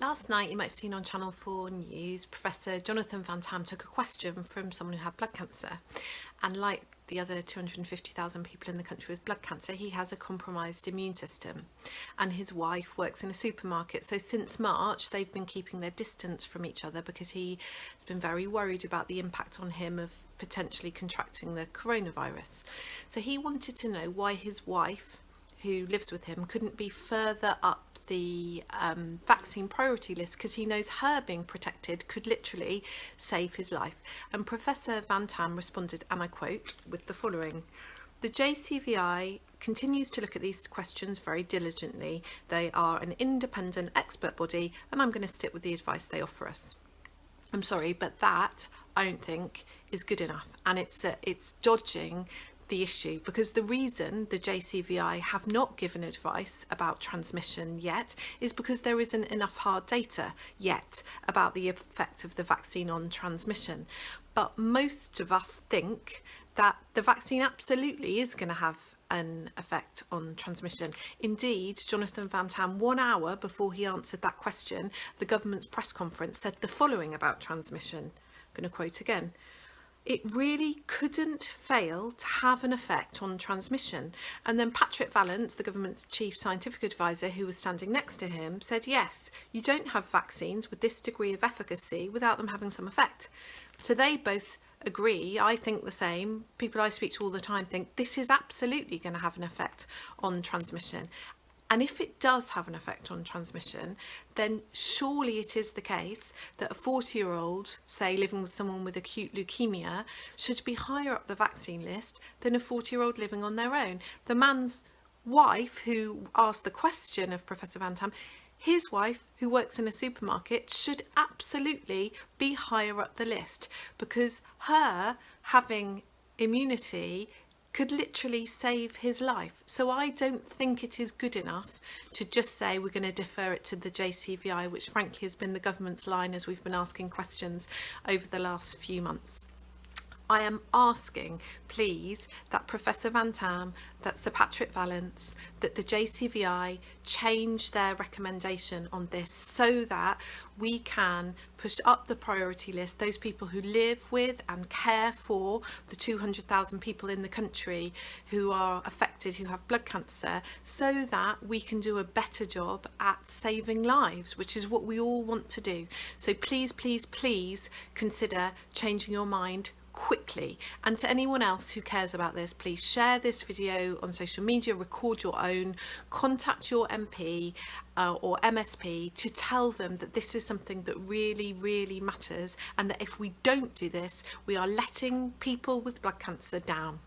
Last night, you might have seen on Channel 4 News, Professor Jonathan Van-Tam took a question from someone who had blood cancer. And like the other 250,000 people in the country with blood cancer, he has a compromised immune system. And his wife works in a supermarket. So since March, they've been keeping their distance from each other because he has been very worried about the impact on him of potentially contracting the coronavirus. So he wanted to know why his wife, who lives with him, couldn't be further up the vaccine priority list, because he knows her being protected could literally save his life. And Professor Van-Tam responded, and I quote, with the following: "The JCVI continues to look at these questions very diligently. They are an independent expert body, and I'm going to stick with the advice they offer us." I'm sorry, but that I don't think is good enough, and it's dodging the issue, because the reason the JCVI have not given advice about transmission yet is because there isn't enough hard data yet about the effect of the vaccine on transmission. But most of us think that the vaccine absolutely is going to have an effect on transmission. Indeed, Jonathan Van-Tam, 1 hour before he answered that question, the government's press conference, said the following about transmission. I'm going to quote again: "It really couldn't fail to have an effect on transmission." And then Vallance, the government's chief scientific advisor, who was standing next to him, said, yes, you don't have vaccines with this degree of efficacy without them having some effect. So they both agree. I think the same. People I speak to all the time think this is absolutely going to have an effect on transmission. And if it does have an effect on transmission, then surely it is the case that a 40-year-old, say living with someone with acute leukemia, should be higher up the vaccine list than a 40-year-old living on their own. The man's wife, who asked the question of Professor Van-Tam, his wife, who works in a supermarket, should absolutely be higher up the list, because her having immunity could literally save his life. So I don't think it is good enough to just say we're going to defer it to the JCVI, which frankly has been the government's line as we've been asking questions over the last few months. I am asking, please, that Professor Van-Tam, that Sir Vallance, that the JCVI change their recommendation on this so that we can push up the priority list those people who live with and care for the 200,000 people in the country who are affected, who have blood cancer, so that we can do a better job at saving lives, which is what we all want to do. So please, please, please consider changing your mind quickly. And to anyone else who cares about this, please share this video on social media, record your own, contact your MP or MSP to tell them that this is something that really, really matters, and that if we don't do this, we are letting people with blood cancer down.